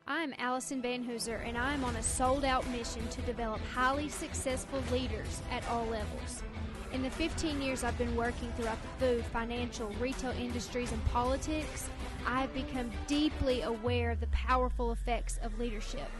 I'm Allison Van Hooser, and I'm on a sold-out mission to develop highly successful leaders at all levels. In the 15 years I've been working throughout the food, financial, retail industries, and politics, I have become deeply aware of the powerful effects of leadership.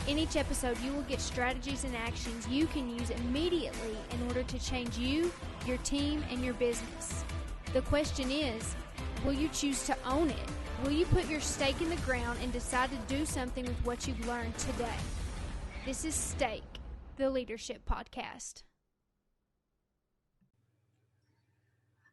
In each episode, you will get strategies and actions you can use immediately in order to change you, your team, and your business. The question is, will you choose to own it? Will you put your stake in the ground and decide to do something with what you've learned today? This is Stake, the Leadership Podcast.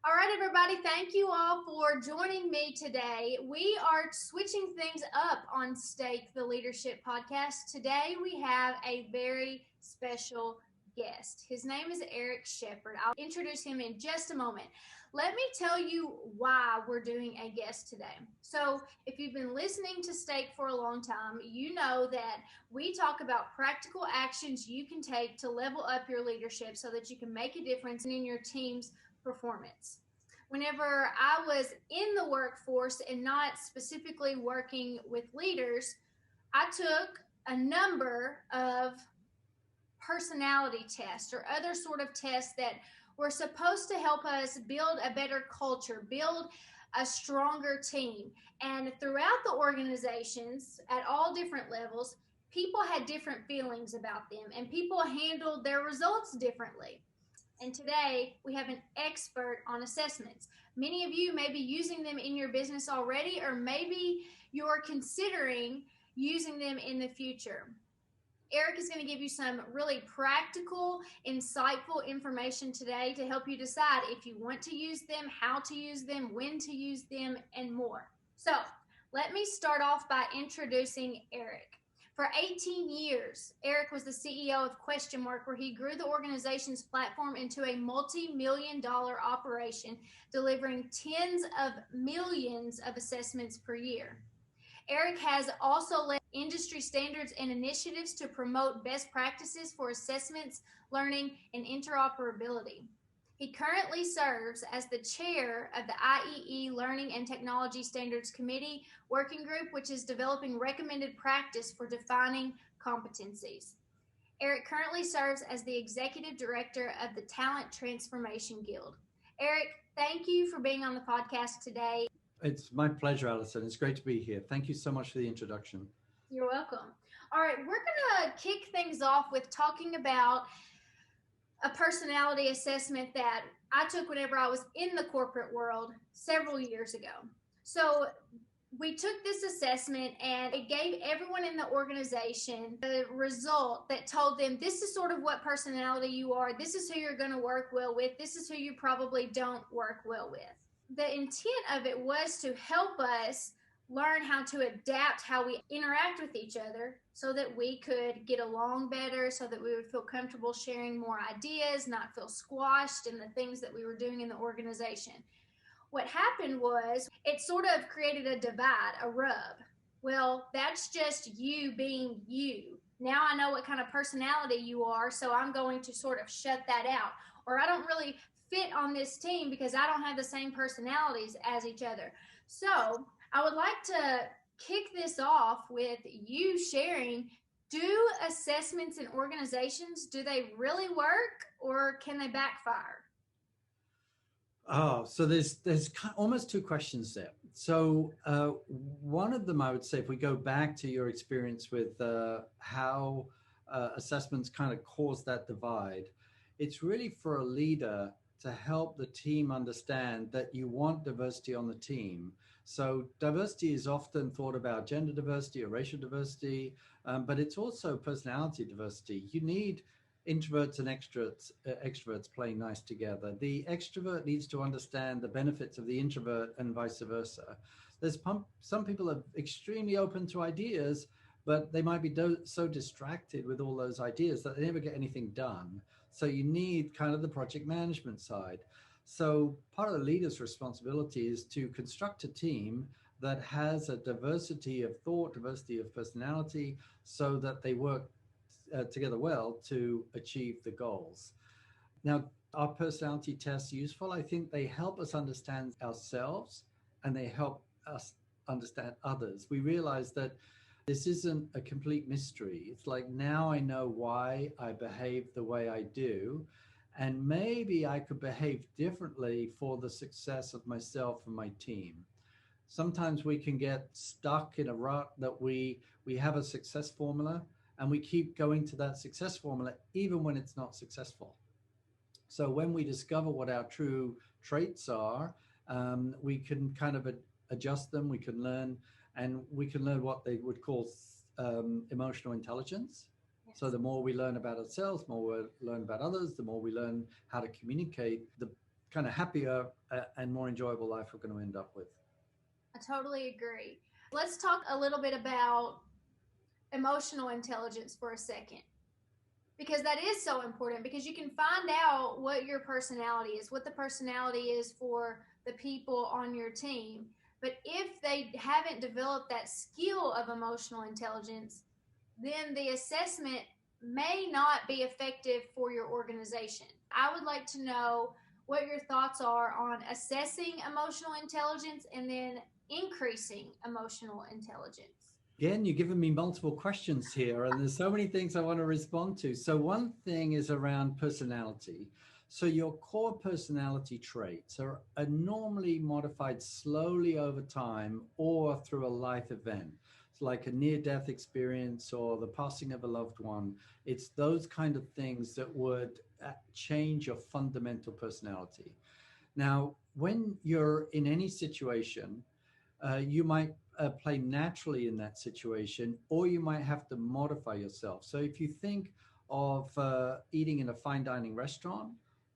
All right, everybody, thank you all for joining me today. We are switching things up on Stake, the Leadership Podcast. Today, we have a very special guest. His name is Eric Shepard. I'll introduce him in just a moment. Let me tell you why we're doing a guest today. So if you've been listening to Stake for a long time, you know that we talk about practical actions you can take to level up your leadership so that you can make a difference in your team's performance. Whenever I was in the workforce and not specifically working with leaders, I took a number of personality tests or other sort of tests that were supposed to help us build a better culture, build a stronger team. And throughout the organizations at all different levels, people had different feelings about them and people handled their results differently. And today we have an expert on assessments. Many of you may be using them in your business already, or maybe you're considering using them in the future. Eric is going to give you some really practical, insightful information today to help you decide if you want to use them, how to use them, when to use them, and more. So let me start off by introducing Eric. For 18 years, Eric was the CEO of Question Mark, where he grew the organization's platform into a multi-million-dollar operation, delivering tens of millions of assessments per year. Eric has also led industry standards and initiatives to promote best practices for assessments, learning, and interoperability. He currently serves as the chair of the IEE Learning and Technology Standards Committee Working Group, which is developing recommended practice for defining competencies. Eric currently serves as the executive director of the Talent Transformation Guild. Eric, thank you for being on the podcast today. It's my pleasure, Allison. It's great to be here. Thank you so much for the introduction. You're welcome. All right, we're going to kick things off with talking about a personality assessment that I took whenever I was in the corporate world several years ago. So we took this assessment and it gave everyone in the organization the result that told them this is sort of what personality you are. This is who you're going to work well with. This is who you probably don't work well with. The intent of it was to help us learn how to adapt how we interact with each other so that we could get along better, so that we would feel comfortable sharing more ideas, not feel squashed in the things that we were doing in the organization. What happened was it sort of created a divide, a rub. Well, that's just you being you. Now I know what kind of personality you are, so I'm going to sort of shut that out. Or I don't really fit on this team because I don't have the same personalities as each other. So I would like to kick this off with you sharing, do assessments in organizations, do they really work or can they backfire? Oh, so there's almost two questions there. So one of them, I would say, if we go back to your experience with how assessments kind of cause that divide, it's really for a leader to help the team understand that you want diversity on the team. So diversity is often thought about gender diversity or racial diversity, but it's also personality diversity. You need introverts and extroverts playing nice together. The extrovert needs to understand the benefits of the introvert and vice versa. There's some people are extremely open to ideas, but they might be so distracted with all those ideas that they never get anything done. So you need kind of the project management side. So part of the leader's responsibility is to construct a team that has a diversity of thought, diversity of personality, so that they work together well to achieve the goals. Now, are personality tests useful? I think they help us understand ourselves and they help us understand others. We realize that This isn't a complete mystery. It's like now I know why I behave the way I do, and maybe I could behave differently for the success of myself and my team. Sometimes we can get stuck in a rut that we have a success formula and we keep going to that success formula even when it's not successful. So when we discover what our true traits are, we can kind of adjust them. We can learn, and we can learn what they would call emotional intelligence. Yes. So the more we learn about ourselves, more we learn about others, the more we learn how to communicate, the kind of happier and more enjoyable life we're going to end up with. I totally agree. Let's talk a little bit about emotional intelligence for a second, because that is so important, because you can find out what your personality is, what the personality is for the people on your team. But if they haven't developed that skill of emotional intelligence, then the assessment may not be effective for your organization. I would like to know what your thoughts are on assessing emotional intelligence and then increasing emotional intelligence. Again, you're giving me multiple questions here, and there's so many things I want to respond to. So, one thing is around personality. So, your core personality traits are normally modified slowly over time or through a life event. It's like a near death experience or the passing of a loved one. It's those kind of things that would change your fundamental personality. Now, when you're in any situation, you might play naturally in that situation, or you might have to modify yourself. So if you think of eating in a fine dining restaurant,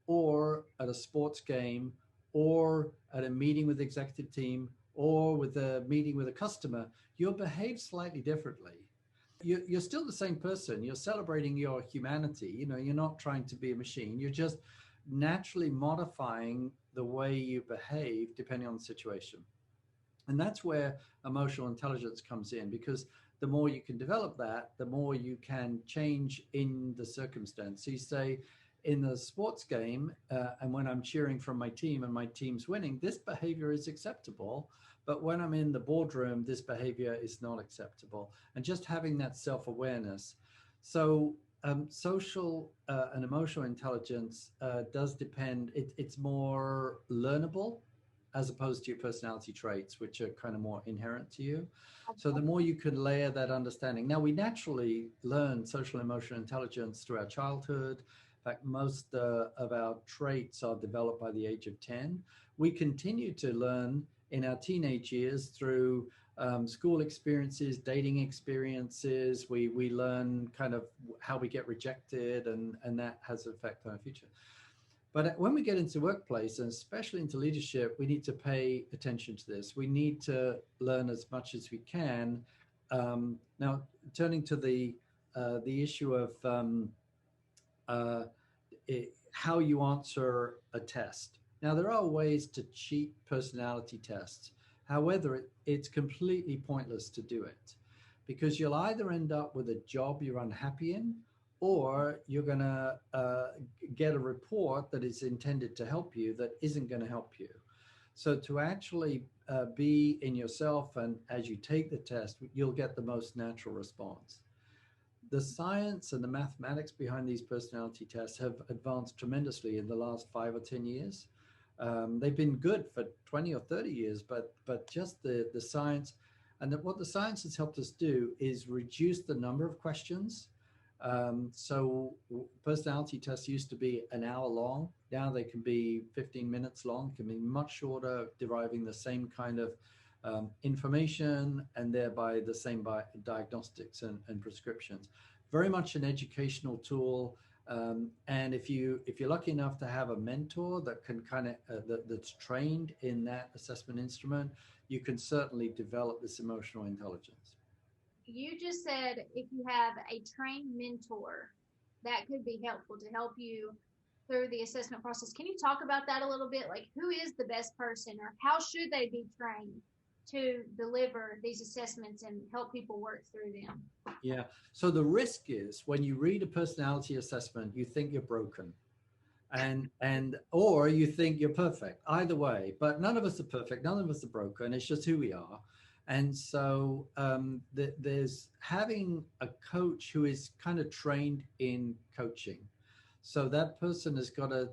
or at a sports game, or at a meeting with the executive team, or with a meeting with a customer, you'll behave slightly differently. You're still the same person. You're celebrating your humanity. You're not trying to be a machine. You're just naturally modifying the way you behave depending on the situation. And that's where emotional intelligence comes in, because the more you can develop that, the more you can change in the circumstance. So you say, in the sports game, and when I'm cheering from my team and my team's winning, this behavior is acceptable. But when I'm in the boardroom, this behavior is not acceptable. And just having that self-awareness. So social and emotional intelligence does depend, it's more learnable as opposed to your personality traits, which are kind of more inherent to you. So the more you can layer that understanding. Now, we naturally learn social and emotional intelligence through our childhood. In fact, most of our traits are developed by the age of 10. We continue to learn in our teenage years through school experiences, dating experiences. We learn kind of how we get rejected, and that has an effect on our future. But when we get into workplace, and especially into leadership, we need to pay attention to this. We need to learn as much as we can. Now, turning to the issue of how you answer a test. Now, there are ways to cheat personality tests. However, it's completely pointless to do it, because you'll either end up with a job you're unhappy in, or you're going to get a report that is intended to help you that isn't going to help you. So to actually be in yourself, and as you take the test, you'll get the most natural response. The science and the mathematics behind these personality tests have advanced tremendously in the last 5 or 10 years. They've been good for 20 or 30 years, but just the science, and what the science has helped us do is reduce the number of questions. So personality tests used to be an hour long. Now they can be 15 minutes long, can be much shorter, deriving the same kind of information, and thereby the same diagnostics and prescriptions. Very much an educational tool. And if you're lucky enough to have a mentor that can kind of that's trained in that assessment instrument, you can certainly develop this emotional intelligence. You just said if you have a trained mentor, that could be helpful to help you through the assessment process. Can you talk about that a little bit? Like, who is the best person, or how should they be trained to deliver these assessments and help people work through them? Yeah. So the risk is when you read a personality assessment, you think you're broken, and or you think you're perfect. Either way, but none of us are perfect. None of us are broken. It's just who we are. And so there's having a coach who is kind of trained in coaching. So that person has got to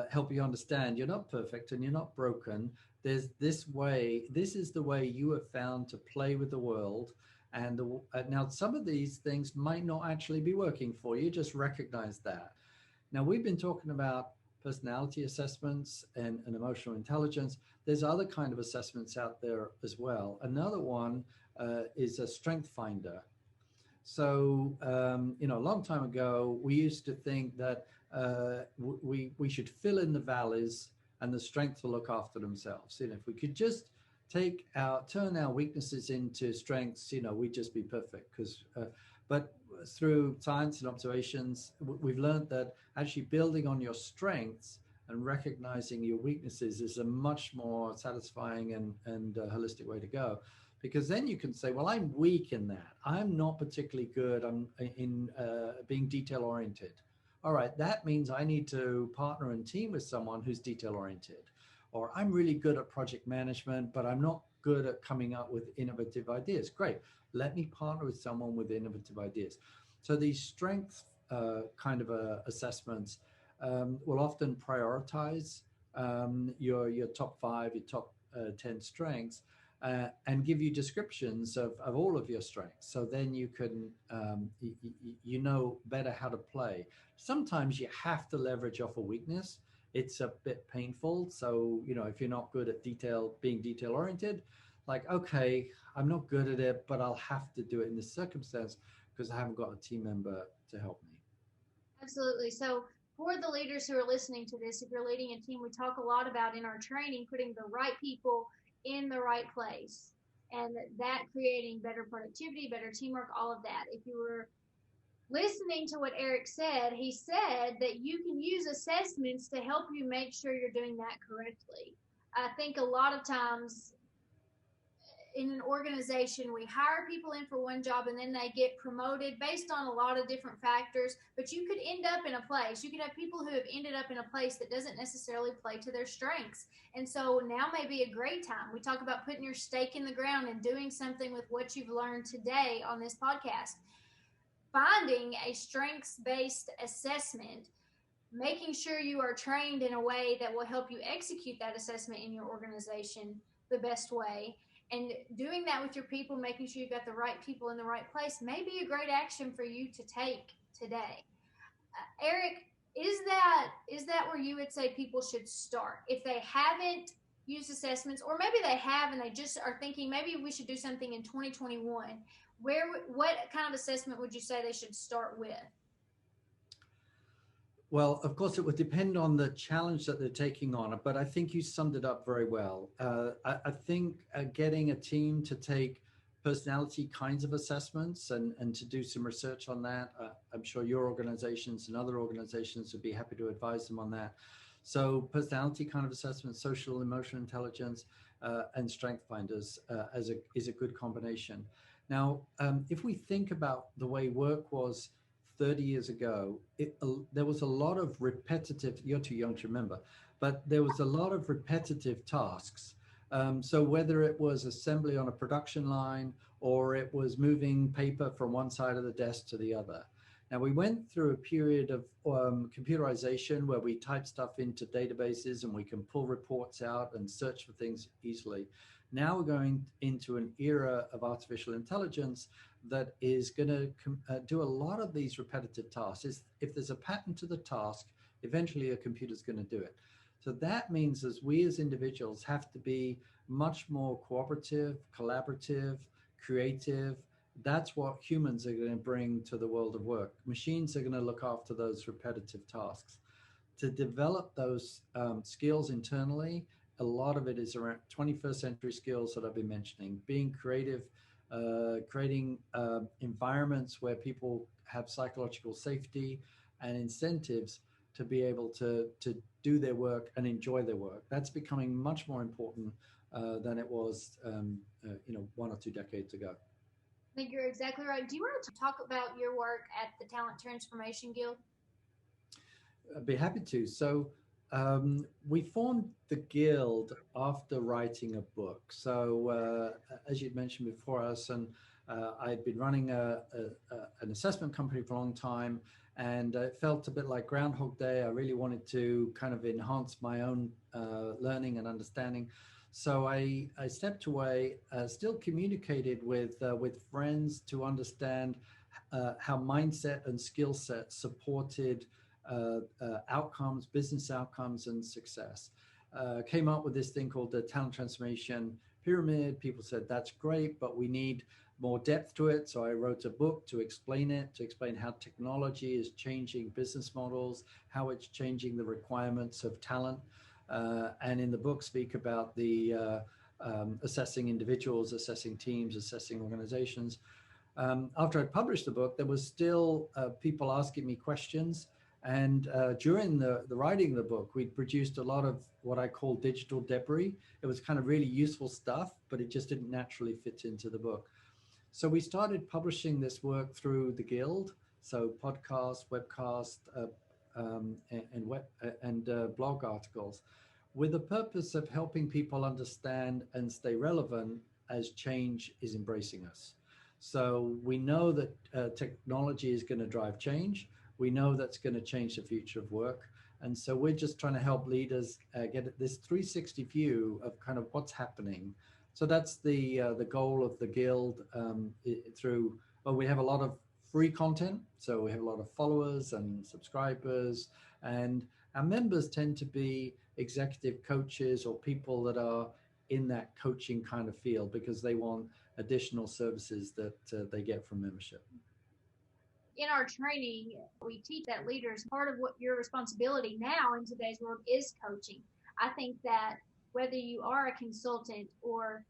help you understand you're not perfect and you're not broken. There's this way, this is the way you have found to play with the world. And now some of these things might not actually be working for you. Just recognize that. Now, we've been talking about personality assessments and emotional intelligence. There's other kind of assessments out there as well. Another one is a strength finder. So, a long time ago, we used to think that we should fill in the valleys and the strengths will look after themselves. If we could just turn our weaknesses into strengths, we'd just be perfect. But through science and observations, we've learned that actually building on your strengths and recognizing your weaknesses is a much more satisfying and holistic way to go, because then you can say, well, I'm weak in that. I'm not particularly good in being detail oriented. All right, that means I need to partner and team with someone who's detail oriented. Or I'm really good at project management, but I'm not good at coming up with innovative ideas. Great. Let me partner with someone with innovative ideas. So these strengths kind of assessments will often prioritize your top 5, your top 10 strengths, and give you descriptions of all of your strengths. So then you can, you know better how to play. Sometimes you have to leverage off a weakness. It's a bit painful. So, if you're not good at being detail oriented, like, okay, I'm not good at it, but I'll have to do it in this circumstance because I haven't got a team member to help me. Absolutely. So, for the leaders who are listening to this, if you're leading a team, we talk a lot about in our training putting the right people in the right place and that creating better productivity, better teamwork, all of that. If you were listening to what Eric said, he said that you can use assessments to help you make sure you're doing that correctly. I think a lot of times in an organization, we hire people in for one job and then they get promoted based on a lot of different factors. But you could end up in a place, you could have people who have ended up in a place that doesn't necessarily play to their strengths. And so now may be a great time. We talk about putting your stake in the ground and doing something with what you've learned today on this podcast. Finding a strengths based assessment, making sure you are trained in a way that will help you execute that assessment in your organization the best way, and doing that with your people, making sure you've got the right people in the right place may be a great action for you to take today. Eric, is that where you would say people should start if they haven't used assessments, or maybe they have and they just are thinking maybe we should do something in 2021? What kind of assessment would you say they should start with? Well, of course, it would depend on the challenge that they're taking on, but I think you summed it up very well. I think getting a team to take personality kinds of assessments and to do some research on that, I'm sure your organizations and other organizations would be happy to advise them on that. So personality kind of assessments, social emotional intelligence, and strength finders is a good combination. Now, if we think about the way work was 30 years ago, there was a lot of repetitive, you're too young to remember, but there was a lot of repetitive tasks. So whether it was assembly on a production line or it was moving paper from one side of the desk to the other. Now, we went through a period of computerization where we type stuff into databases and we can pull reports out and search for things easily. Now we're going into an era of artificial intelligence that is going to do a lot of these repetitive tasks. If there's a pattern to the task, eventually a computer's going to do it. So that means we as individuals have to be much more cooperative, collaborative, creative. That's what humans are going to bring to the world of work. Machines are going to look after those repetitive tasks. To develop those skills internally, a lot of it is around 21st century skills that I've been mentioning, being creative, creating environments where people have psychological safety and incentives to be able to do their work and enjoy their work. That's becoming much more important than it was 1 or 2 decades ago. I think you're exactly right. Do you want to talk about your work at the Talent Transformation Guild? I'd be happy to. So We formed the guild after writing a book. So, as you'd mentioned before us, and I'd been running an assessment company for a long time, and it felt a bit like Groundhog Day. I really wanted to kind of enhance my own learning and understanding. So I stepped away, still communicated with friends to understand how mindset and skill set supported outcomes, business outcomes, and success. Came up with this thing called the talent transformation pyramid. People said that's great, but we need more depth to it. So I wrote a book to explain it, to explain how technology is changing business models, how it's changing the requirements of talent. And in the book, speak about the assessing individuals, assessing teams, assessing organizations. After I published the book, there was still people asking me questions. And during the writing of the book, we produced a lot of what I call digital debris. It was kind of really useful stuff, but it just didn't naturally fit into the book. So we started publishing this work through the Guild. So podcasts, webcasts, and blog articles, with the purpose of helping people understand and stay relevant as change is embracing us. So we know that technology is going to drive change. We know that's going to change the future of work. And so we're just trying to help leaders get this 360 view of kind of what's happening. So that's the goal of the Guild through, well, we have a lot of free content. So we have a lot of followers and subscribers, and our members tend to be executive coaches or people that are in that coaching kind of field because they want additional services that they get from membership. In our training, we teach that leaders, part of what your responsibility now in today's world is coaching. I think that whether you are a consultant or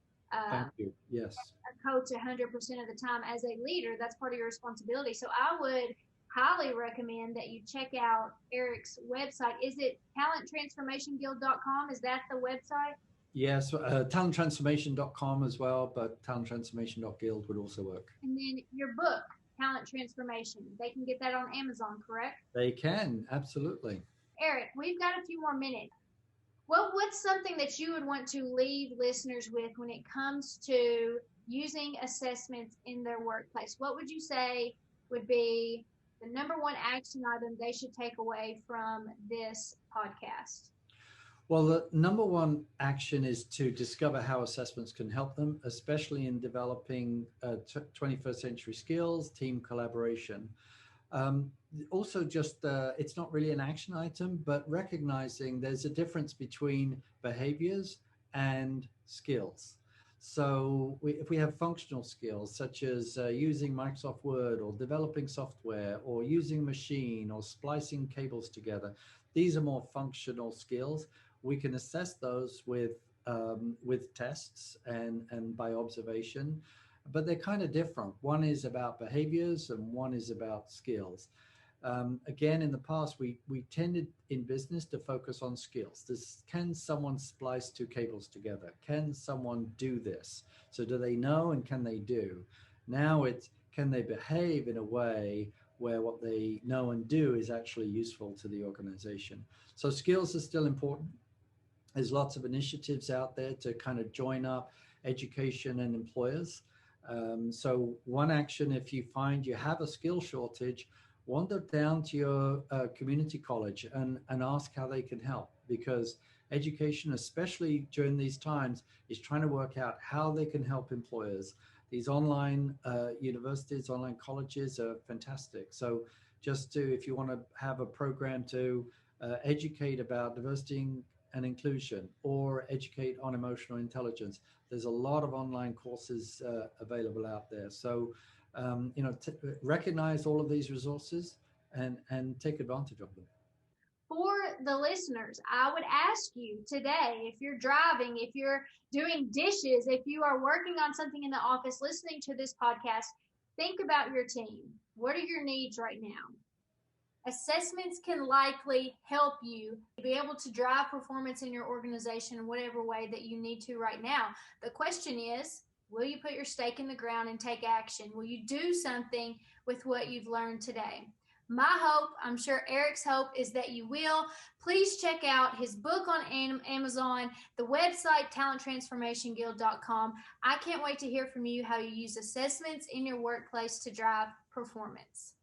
Thank you. Yes. a coach 100% of the time as a leader, that's part of your responsibility. So I would highly recommend that you check out Eric's website. Is it talenttransformationguild.com? Is that the website? Yes, talenttransformation.com as well, but talenttransformation.guild would also work. And then your book, Talent Transformation. They can get that on Amazon, correct? They can, absolutely. Eric, we've got a few more minutes. What's something that you would want to leave listeners with when it comes to using assessments in their workplace? What would you say would be the number one action item they should take away from this podcast? Well, the number one action is to discover how assessments can help them, especially in developing 21st century skills, team collaboration. Also, just it's not really an action item, but recognizing there's a difference between behaviors and skills. So if we have functional skills such as using Microsoft Word or developing software or using a machine or splicing cables together, these are more functional skills. We can assess those with tests and by observation, but they're kind of different. One is about behaviors and one is about skills. Again, in the past, we tended in business to focus on skills. Can someone splice two cables together? Can someone do this? So do they know and can they do? Now it's, can they behave in a way where what they know and do is actually useful to the organization? So skills are still important. There's lots of initiatives out there to kind of join up education and employers. So one action, if you find you have a skill shortage, wander down to your community college and ask how they can help, because education, especially during these times, is trying to work out how they can help employers. These online universities, online colleges are fantastic. So just to, if you want to have a program to educate about diversity and inclusion or educate on emotional intelligence, there's a lot of online courses available out there. So, recognize all of these resources and take advantage of them. For the listeners, I would ask you today, if you're driving, if you're doing dishes, if you are working on something in the office, listening to this podcast, think about your team. What are your needs right now? Assessments can likely help you be able to drive performance in your organization in whatever way that you need to right now. The question is, will you put your stake in the ground and take action? Will you do something with what you've learned today? My hope, I'm sure Eric's hope, is that you will. Please check out his book on Amazon, the website, talenttransformationguild.com. I can't wait to hear from you how you use assessments in your workplace to drive performance.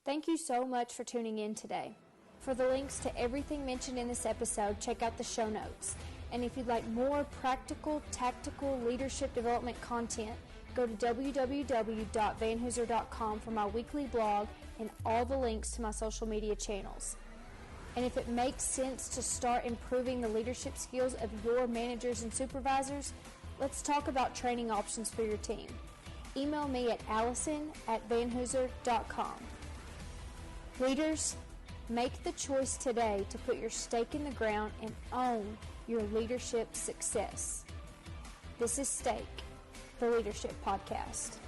Thank you so much for tuning in today. For the links to everything mentioned in this episode, check out the show notes. And if you'd like more practical, tactical leadership development content, go to www.vanhooser.com for my weekly blog and all the links to my social media channels. And if it makes sense to start improving the leadership skills of your managers and supervisors, let's talk about training options for your team. Email me at allison@vanhooser.com. Leaders, make the choice today to put your stake in the ground and own your leadership success. This is Stake, the Leadership Podcast.